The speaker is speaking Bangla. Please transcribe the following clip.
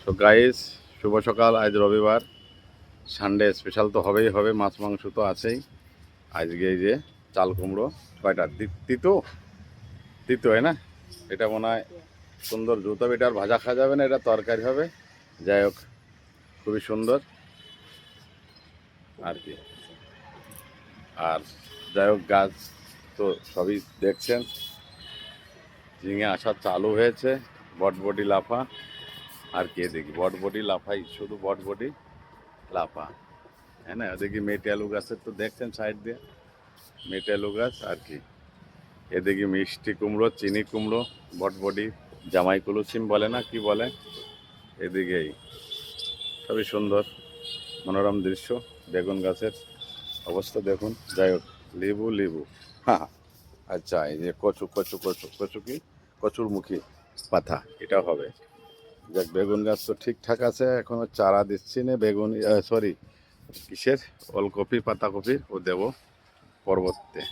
তো গাইস, শুভ সকাল। আজ রবিবার, সানডে স্পেশাল তো হবেই হবে, মাছ মাংস তো আছেই। আজকে এই যে চাল কুমড়ো, কয়টা তিতো তিতো হয় না, এটা মনে হয় সুন্দর জুতো। এটা আর ভাজা খাওয়া যাবে না, এটা তরকারি হবে। যাই হোক, খুবই সুন্দর আর কি। আর যাই হোক, গাছ তো সবই দেখছেন, ঝিঙে আসা চালু হয়েছে। বটবটি লাফা আর কে দেখি, বটবটি লাফাই, শুধু বটবটি লাফা, হ্যাঁ না। এদিকে মেটে আলু গাছের তো দেখছেন সাইড দিয়ে, মেটে আলু গাছ আর কি। এদিকে মিষ্টি কুমড়ো, চিনি কুমড়ো, বটবটি, জামাই কুলুসিম বলে না কি বলে, এদিকেই সবই সুন্দর মনোরম দৃশ্য। বেগুন গাছের অবস্থা দেখুন। যাই হোক, লেবু লেবু, হ্যাঁ। আচ্ছা, এই যে কচু কচু কচু কচু কি, কচুরমুখী পাতা, এটা হবে। দেখ, বেগুন গাছ তো ঠিকঠাক আছে, এখনো চারা দিচ্ছি না। বেগুন, সরি, কিসের, ওলকপি পাতাকপি ও দেবো পরবর্তীতে।